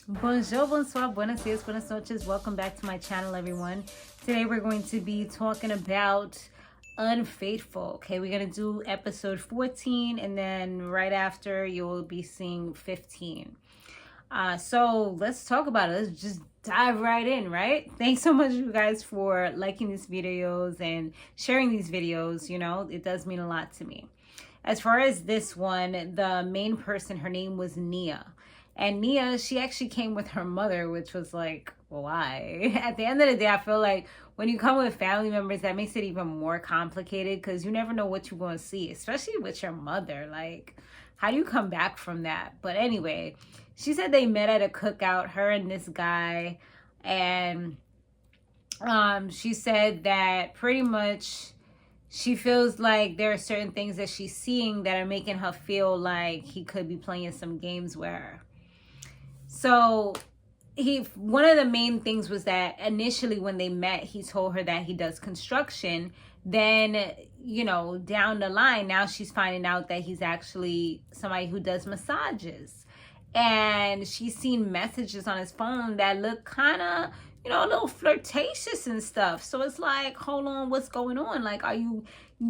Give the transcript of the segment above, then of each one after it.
Bonjour, bonsoir, buenos dias, buenas noches. Welcome back to my channel, everyone. Today we're going to be talking about Unfaithful. Okay, we're going to do episode 14, and then right after you'll be seeing 15. So let's talk about it. Let's just dive right in, right? Thanks so much, you guys, for liking these videos and sharing these videos. You know, it does mean a lot to me. As far as this one, the main person, her name was Nia. And Nia, she actually came with her mother, which was like, why? At the end of the day, I feel like when you come with family members, that makes it even more complicated because you never know what you're going to see, especially with your mother. Like, how do you come back from that? But anyway, she said they met at a cookout, her and this guy. And she said that pretty much she feels like there are certain things that she's seeing that are making her feel like he could be playing some games with her. So one of the main things was that initially when they met, he told her that he does construction. Then, you know, down the line, now she's finding out that he's actually somebody who does massages. And she's seen messages on his phone that look kind of, you know, a little flirtatious and stuff. So it's like, hold on, what's going on? Like, are you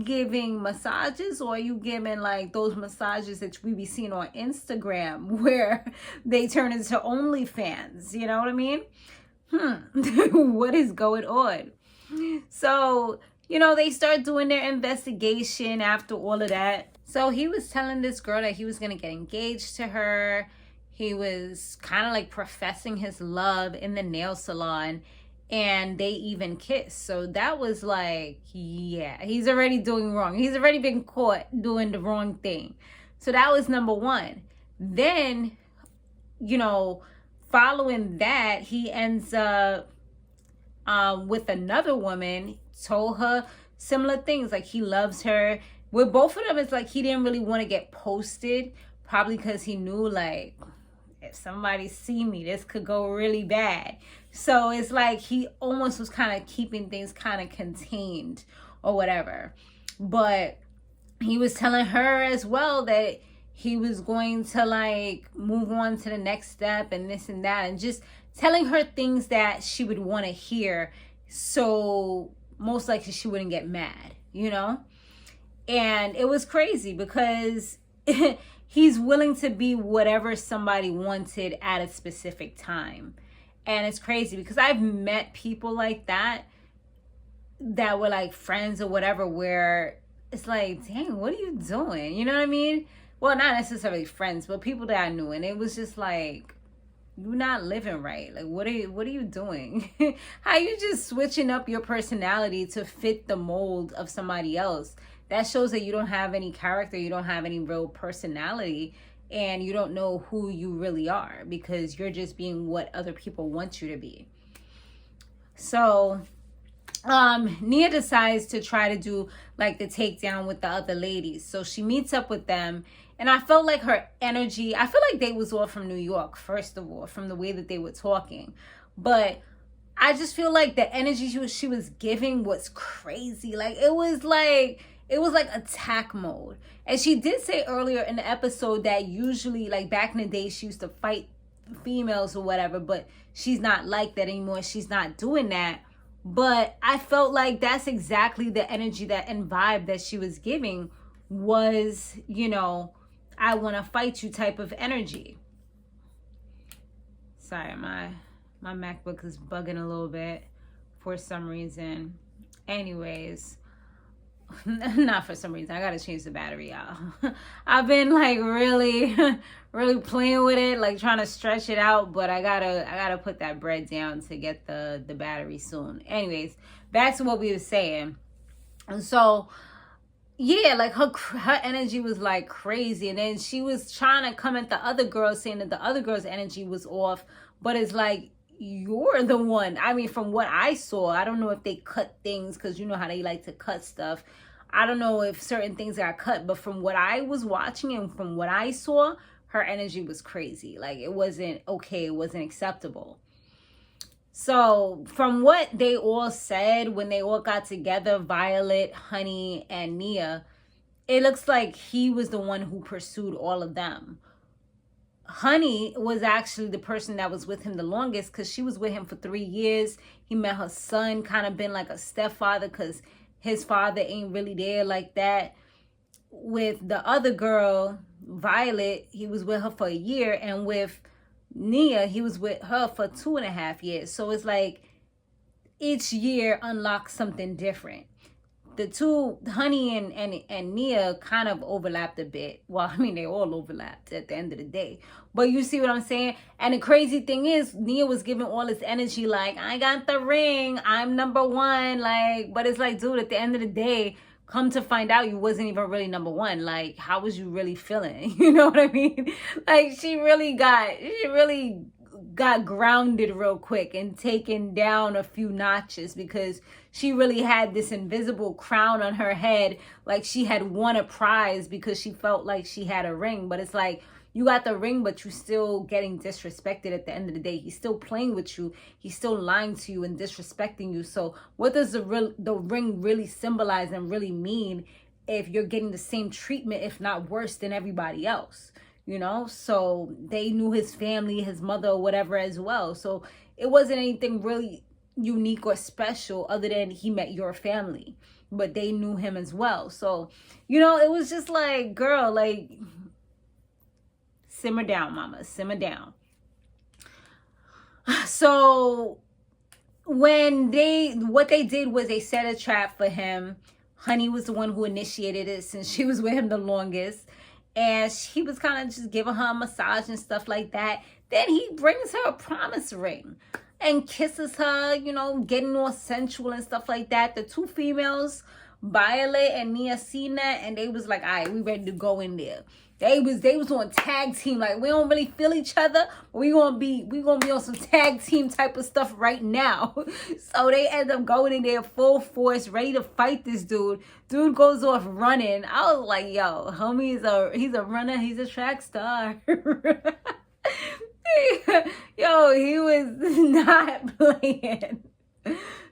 giving massages, or are you giving like those massages that we be seeing on Instagram where they turn into OnlyFans? You know what I mean? What is going on? So, you know, they start doing their investigation after all of that. So he was telling this girl that he was going to get engaged to her. He was kind of like professing his love in the nail salon, and they even kissed. So that was like, yeah, he's already doing wrong. He's already been caught doing the wrong thing. So that was number one. Then, you know, following that, he ends up with another woman, told her similar things, like he loves her. With both of them, it's like he didn't really want to get posted, probably because he knew, like, if somebody see me, this could go really bad. So it's like he almost was kind of keeping things kind of contained or whatever. But he was telling her as well that he was going to like move on to the next step and this and that, and just telling her things that she would want to hear, so most likely she wouldn't get mad, you know? And it was crazy because he's willing to be whatever somebody wanted at a specific time. And it's crazy because I've met people like that were like friends or whatever, where it's like, dang, what are you doing? You know what I mean? Well, not necessarily friends, but people that I knew. And it was just like, you're not living right. Like, what are you doing? How you just switching up your personality to fit the mold of somebody else? That shows that you don't have any character, you don't have any real personality, and you don't know who you really are because you're just being what other people want you to be. So Nia decides to try to do like the takedown with the other ladies. So she meets up with them, and I felt like her energy, I feel like they was all from New York, first of all, from the way that they were talking. But I just feel like the energy she was giving was crazy. Like it was like attack mode. And she did say earlier in the episode that usually, like back in the day, she used to fight females or whatever, but she's not like that anymore. She's not doing that. But I felt like that's exactly the energy that and vibe that she was giving was, you know, I want to fight you type of energy. Sorry, my MacBook is bugging a little bit for some reason. Anyways, not for some reason. I gotta change the battery, y'all. I've been like really playing with it, like trying to stretch it out, but I gotta put that bread down to get the battery soon. Anyways, back to what we were saying. And so yeah, like her energy was like crazy, and then she was trying to come at the other girl, saying that the other girl's energy was off, but it's like, you're the one. I mean, from what I saw, I don't know if they cut things, because you know how they like to cut stuff. I don't know if certain things got cut, but from what I was watching and from what I saw, her energy was crazy. Like it wasn't okay, it wasn't acceptable. So from what they all said when they all got together, Violet, Honey, and Nia, it looks like he was the one who pursued all of them. Honey was actually the person that was with him the longest, because she was with him for 3 years. He met her son, kind of been like a stepfather, because his father ain't really there like that. With the other girl, Violet, he was with her for a year, and with Nia, he was with her for 2.5 years. So it's like each year unlocks something different. The two, Honey and Nia, kind of overlapped a bit. Well, I mean, they all overlapped at the end of the day. But you see what I'm saying? And the crazy thing is, Nia was giving all this energy like, I got the ring, I'm number one. Like, but it's like, dude, at the end of the day, come to find out you wasn't even really number one. Like, how was you really feeling? You know what I mean? Like, she really got grounded real quick and taken down a few notches, because she really had this invisible crown on her head, like she had won a prize, because she felt like she had a ring. But it's like, you got the ring, but you still getting disrespected at the end of the day. He's still playing with you. He's still lying to you and disrespecting you. So what does the ring really symbolize and really mean if you're getting the same treatment, if not worse, than everybody else? You know, so they knew his family, his mother, or whatever as well. So it wasn't anything really unique or special other than he met your family, but they knew him as well. So, you know, it was just like, girl, like, simmer down, mama, simmer down. So what they did was they set a trap for him. Honey was the one who initiated it, since she was with him the longest. And he was kind of just giving her a massage and stuff like that. Then he brings her a promise ring and kisses her, you know, getting all sensual and stuff like that. The two females, Violet and Nia, seen that, and they was like, all right, we ready to go in there. They was on tag team, like, we don't really feel each other, but we gonna be on some tag team type of stuff right now. So they end up going in there full force, ready to fight this dude. Dude goes off running. I was like, yo, homie, he's a runner, he's a track star. Yo, he was not playing.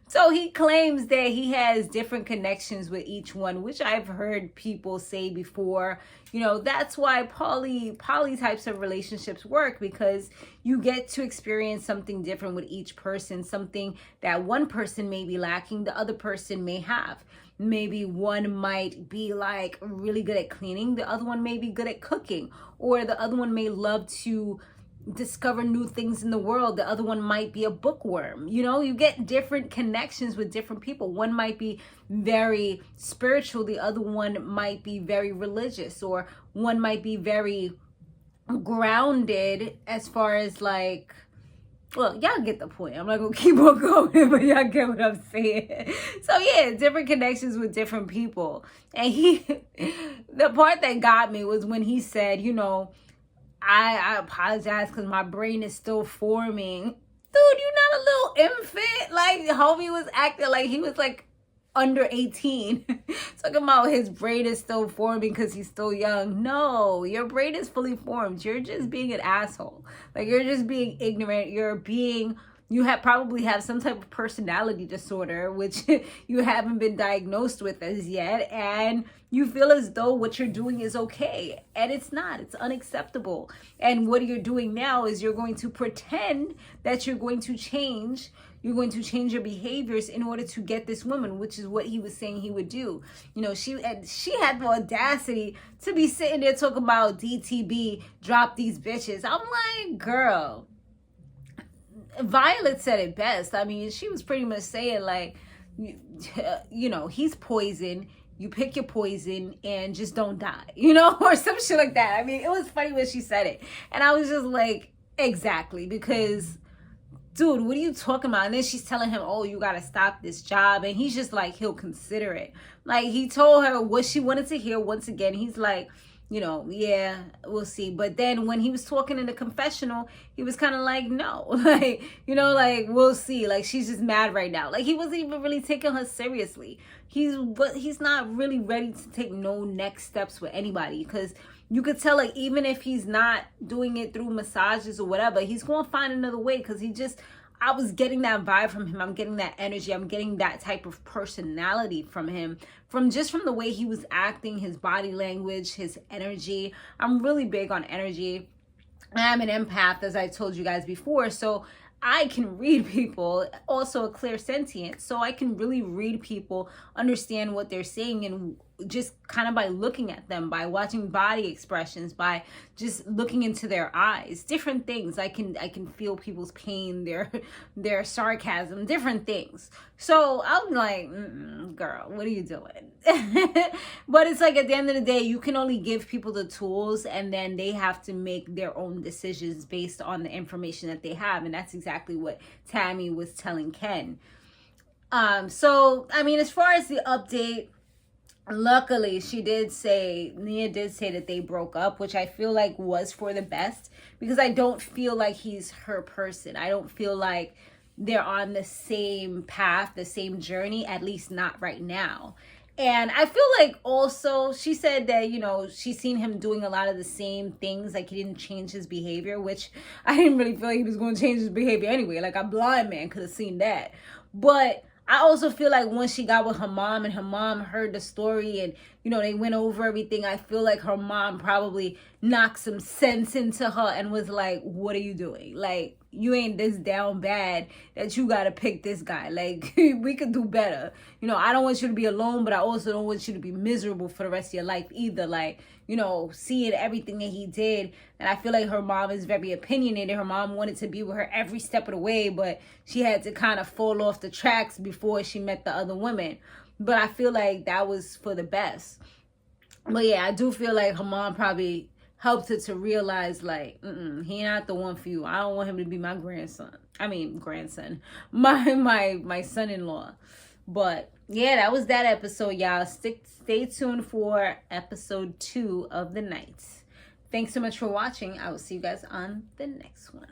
So he claims that he has different connections with each one, which I've heard people say before. You know, that's why poly types of relationships work, because you get to experience something different with each person, something that one person may be lacking, the other person may have. Maybe one might be like really good at cleaning, the other one may be good at cooking, or the other one may love to discover new things in the world. The other one might be a bookworm. You know, you get different connections with different people. One might be very spiritual, the other one might be very religious, or one might be very grounded as far as like, well, y'all get the point. I'm not gonna keep on going, but y'all get what I'm saying. So yeah, different connections with different people. And the part that got me was when he said, you know, I apologize because my brain is still forming. Dude, you're not a little infant. Like, homie was acting like he was like under 18. Talking about his brain is still forming because he's still young. No, your brain is fully formed. You're just being an asshole. Like, you're just being ignorant. You probably have some type of personality disorder, which you haven't been diagnosed with as yet. And you feel as though what you're doing is okay. And it's not. It's unacceptable. And what you're doing now is you're going to pretend that you're going to change. You're going to change your behaviors in order to get this woman, which is what he was saying he would do. You know, she had the audacity to be sitting there talking about DTB, drop these bitches. I'm like, girl. Violet said it best. I mean, she was pretty much saying like, you know, he's poison. You pick your poison and just don't die, you know, or some shit like that. I mean, it was funny when she said it. And I was just like, exactly, because, dude, what are you talking about? And then she's telling him, oh, you got to stop this job. And he's just like, he'll consider it. Like, he told her what she wanted to hear once again. He's like, you know, yeah, we'll see. But then when he was talking in the confessional, he was kind of like, no, like, you know, like, we'll see. Like, she's just mad right now. Like, he wasn't even really taking her seriously. He's not really ready to take no next steps with anybody, because you could tell, like, even if he's not doing it through massages or whatever, he's going to find another way, because I was getting that vibe from him. I'm getting that energy. I'm getting that type of personality from him, from the way he was acting, his body language, his energy. I'm really big on energy. I'm an empath, as I told you guys before, so I can read people, also a clairsentient, so I can really read people, understand what they're saying, and just kind of by looking at them, by watching body expressions, by just looking into their eyes, different things. I can feel people's pain, their sarcasm, different things. So I'm like, girl, what are you doing? But it's like, at the end of the day, you can only give people the tools, and then they have to make their own decisions based on the information that they have. And that's exactly what Tammy was telling Ken. So I mean, as far as the update, luckily Nia did say that they broke up, which I feel like was for the best, because I don't feel like he's her person. I don't feel like they're on the same path, the same journey, at least not right now. And I feel like also she said that, you know, she's seen him doing a lot of the same things, like he didn't change his behavior, which I didn't really feel like he was going to change his behavior anyway. Like, a blind man could have seen that. But I also feel like once she got with her mom and her mom heard the story and, you know, they went over everything, I feel like her mom probably knocked some sense into her and was like, what are you doing? Like, you ain't this down bad that you got to pick this guy. Like, we could do better. You know, I don't want you to be alone, but I also don't want you to be miserable for the rest of your life either. Like, you know, seeing everything that he did. And I feel like her mom is very opinionated. Her mom wanted to be with her every step of the way, but she had to kind of fall off the tracks before she met the other women. But I feel like that was for the best. But yeah, I do feel like her mom probably helped her to realize, like, he not the one for you. I don't want him to be my grandson. I mean, grandson. My son-in-law. But yeah, that was that episode, y'all. Stay tuned for episode 2 of the night. Thanks so much for watching. I will see you guys on the next one.